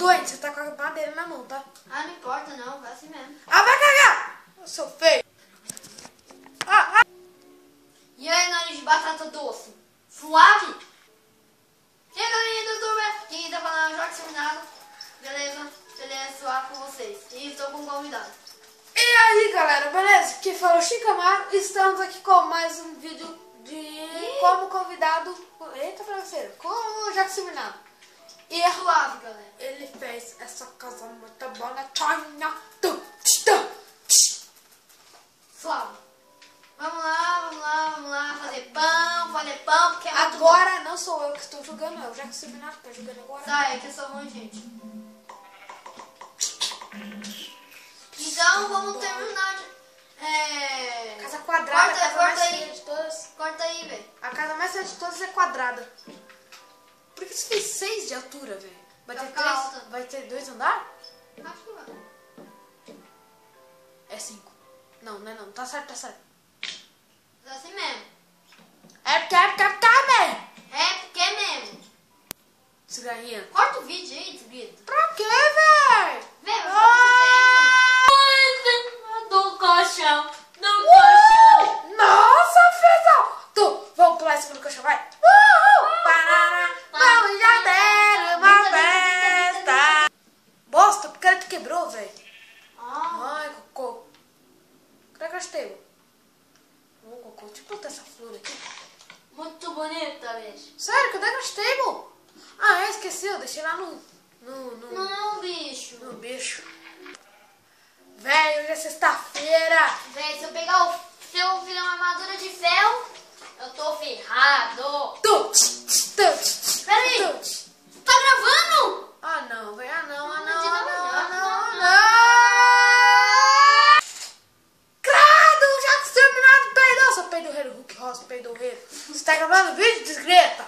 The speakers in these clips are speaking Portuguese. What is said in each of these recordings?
doente, você tá com a madeira na mão, tá? Ah, não importa não, vai assim mesmo. Ah, vai cagar! Eu sou feio. E aí, nariz de batata doce? Suave? E aí, galerinha do YouTube? Quem tá falando é o Jorge Seminado. Beleza? Beleza, suave com vocês. E estou com um convidado. E aí, galera, beleza? Aqui fala o Chico Amaro. Estamos aqui com mais um vídeo de como convidado... Eita, parceiro. Como o Jorge Seminado. E é Suave, galera. ele fez essa casa muito boa na China. Suave. Vamos lá, fazer pão, porque é muito Agora não sou eu que estou jogando, é o Jorge Seminado que está jogando agora. Sai, que eu sou ruim, gente. Então, vamos terminar de... Casa quadrada, a casa mais aí. feia de todas. Corta aí, velho. A casa mais feia de todas é quadrada. Por que você fez 6 de altura, velho? Vai Vai ter ficar 3? alta. Vai ter 2 andares? Acho que vai. É 5. Não, não é não. Tá certo, tá certo. É assim mesmo. É mesmo. É porque é mesmo. Cigarrinha. Corta o vídeo aí, desgrito. Pra quê, velho? Vem, vai ficar do colchão, Nossa, fezão! Vamos pular em cima do colchão, vai! Parará! Vamos já ter uma festa! Bosta, porque tu quebrou, velho. Ai, cocô. Cadê a castelo? Ô, cocô, deixa eu plantar essa flor aqui. Muito bonita, bicho. Sério, cadê a castelo? Ah, eu esqueci, eu deixei lá no Não, bicho. bicho. Velho, hoje é sexta-feira. Véi, se eu fizer uma armadura de ferro, eu tô ferrado. Peraí. Tá gravando? Ah, não, velho. Ah, não. Crado, já que o Seminado peidou. Seu peidorreiro, Hulk Ross, peidorreiro. Você tá gravando vídeo, desgreta?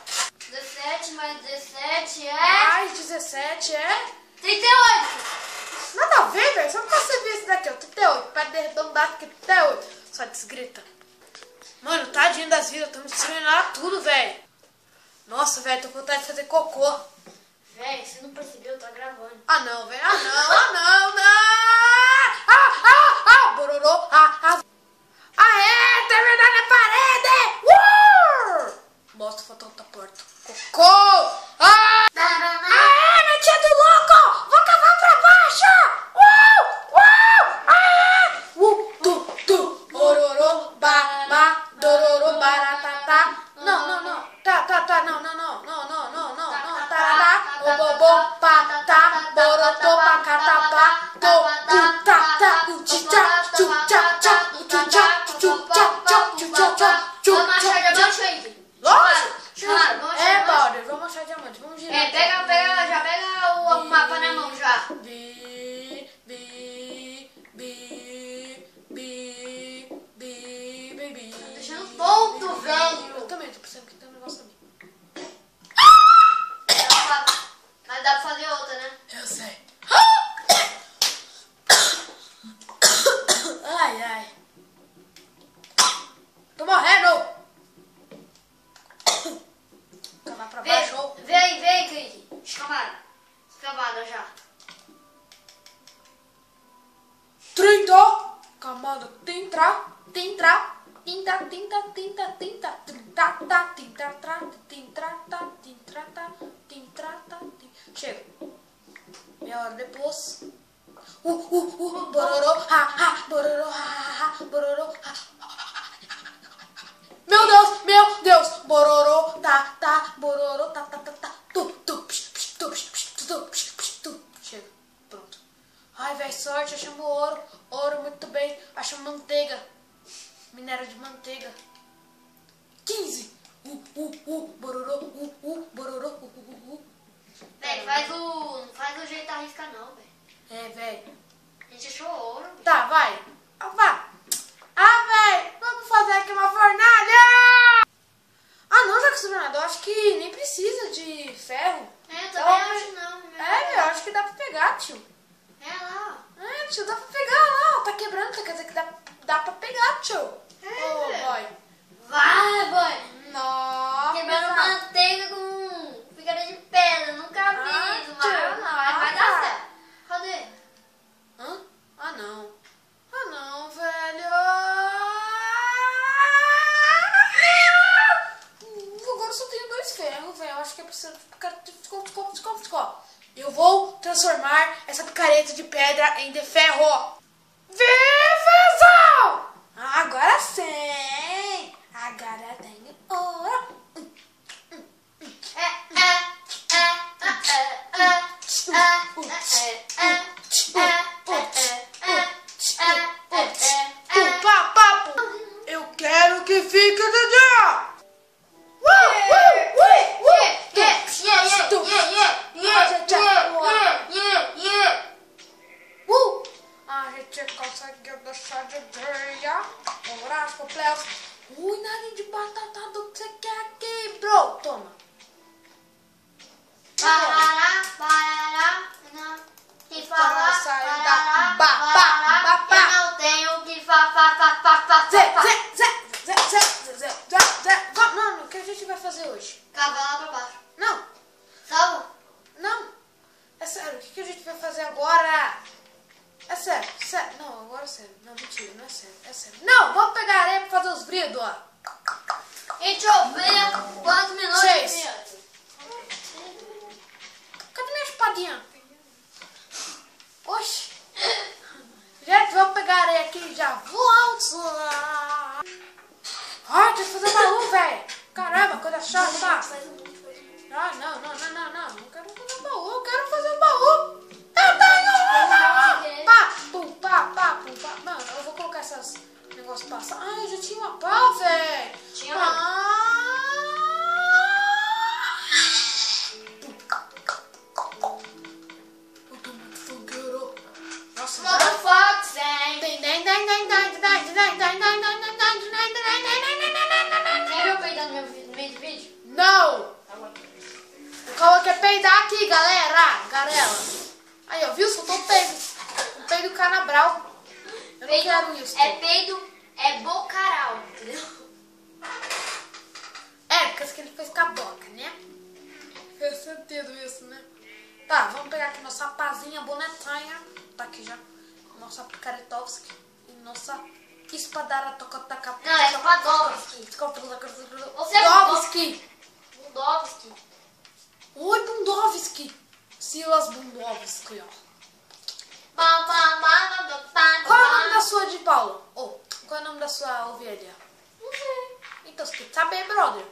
17 mais 17 é... Mais 17 é... 38. Nada a ver, velho. Só pra você ver esse daqui, ó. 38. Para de arredondar aqui, 38. Só desgreta. Mano, tadinho das vidas. Tô me destruindo lá tudo, velho. Nossa, velho. Tô com vontade de fazer cocô. Véi, você não percebeu, tá gravando. Ah, não, velho. Ah, não. Bororô. Aê, terminar na parede. Mostra o faltou outra porta. Cocô. Aê, minha tia do louco. Vou cavar pra baixo. Bororô, dororô, baratatá. Não. Tá. Não. Tarará. Bobô, patá. Borotô, pacatapá. Vamos achar diamante aí. Lógico. Vamos É, achar Balder. Vamos achar diamante. Vamos girar. já pega o mapa na mão já. Deixando tonto, velho. Eu também tô pensando que tem um negócio ali. Mas dá pra fazer outra, né? Eu sei. Ai. Tô morrendo. Cavar pra baixo. Vem, Cris. Escavada já. 30. Camada. Tinta. Chega. Meia hora depois. Bororô. Bororô. Meu Deus. Bororô. Bororô. Chega. Pronto. Ai, velho, sorte. Achamos ouro. Ouro, muito bem. Achamos manteiga. Minério de manteiga. 15. Bororô. Bororô. Véi, faz o jeito arrisca não, velho. É, velho. A gente achou ouro, velho. Tá, vai. Velho. Vamos fazer aqui uma fornalha. Ah, não, já que eu acho que nem precisa de ferro. É, eu também acho não. Eu acho que dá pra pegar, tio. É lá, ó. Tio, dá pra pegar lá, ó. Tá quebrando, quer dizer que dá pra pegar, tio. velho. Boy. Vai, boy. Nossa. Quebrando manteiga com figura de pedra. Nunca vi isso, mas vai dar Eu vou transformar essa picareta de pedra em de ferro. Viva! Agora sim! Agora tenho ouro. Eu quero que fique de dia! A gente conseguiu deixar de dia. Horários complexos. Ui, nariz de batata do que você quer aqui, bro? Toma. Que fala, Sai da ba. eu não tenho que falar. Zé. Mano, o que a gente vai fazer hoje? Cavar lá pra baixo. Não, Salva. não. É sério, o que a gente vai fazer agora? É sério. Não, agora é sério. Não, mentira, não é sério. É sério. Não, vamos pegar areia pra fazer os brilhos, ó. E deixa eu ver quantos minutos. 6. Cadê minha espadinha? Oxi. Gente, vamos pegar areia aqui e já volto. Ai, tem que fazer baú, velho. Caramba, coisa chata. Ah, não. Não quero fazer baú, eu quero fazer baú. Eu tenho pá. Mano, eu vou colocar esses negócios passar. Ai, eu já tinha uma pá, velho. Tinha Eu tô muito fogueiro. Nossa, Motherfucker. Quer ver eu peidando no meu meio de vídeo? Não! Eu coloquei peidar aqui, galera. Aí, ó, viu? Soltou o peido. O peido canabral. Eu não quero isso. É peido, é bocaral, entendeu? É, porque ele fez com a boca, né? Fez sentido isso, né? Tá, vamos pegar aqui nossa pazinha bonetanha. Tá aqui já. Nossa picaretovski. E nossa espadara tocotaka. Não, é Spadovski. Você é Bundovski. Bundovski. Oi, Bundovski. Silas Bundovski, ó. Qual é o nome da sua de Paulo? Qual é o nome da sua ovelha? Não sei. Então, você tem que saber, brother.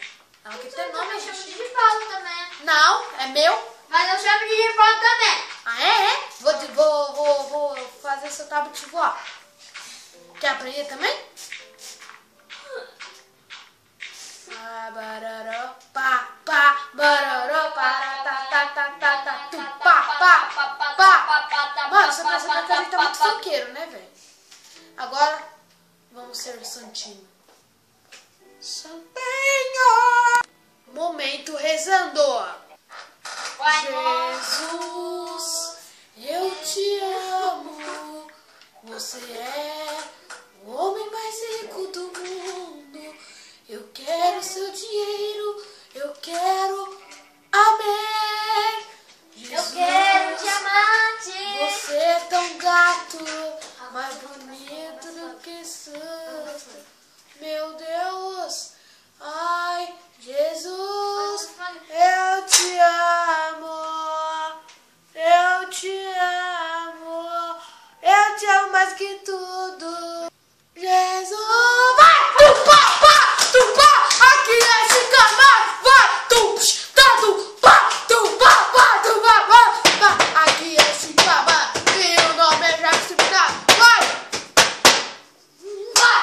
Ela que tem nome, Eu gente. chamo de Paulo também. Não, é meu. Mas eu chamo de Paulo também. Ah, é? Vou fazer seu tablet voar. Quer aprender também? Bararó, pá, bararó, tá, tu, pá. Mano, você percebeu que a gente tá muito funkeiro, né, velho? Agora, vamos ser santinho. Santinho! Momento rezando. Jesus, eu te amo. Você é o homem mais rico do mundo. Eu quero seu dinheiro. Eu quero amém. Jesus, Eu quero diamante. você é tão gato, mais bonito do que santo. Meu Deus, ai, Jesus, eu te amo. Eu te amo. Eu te amo mais que tudo. Jesus, vai! Tu pá, aqui é Chicamar, vai! Tu pá, aqui é Chicamar, e o nome é Jackson Minar, vai! Tu pá,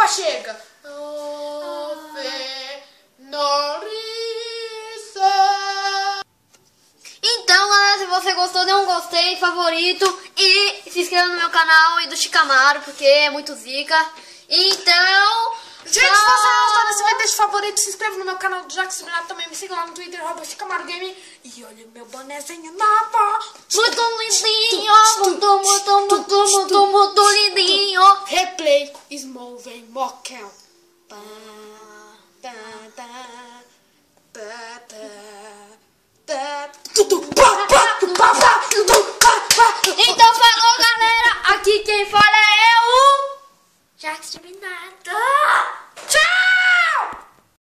chega! Então, galera, se você gostou, dê um gostei, favorito e se inscreva no meu canal e do Chicamaro, porque é muito zica. Então, Gente, se você gostou desse vídeo, deixe favorito, se inscreva no meu canal do Jackson Minar, também me siga lá no Twitter, Chicamaro Game, e olha meu bonezinho nova. muito lindinho, muito lindinho. Replay, Small vem Mokel. Pá, tá, tá, tá, tá, tá, tu, pá,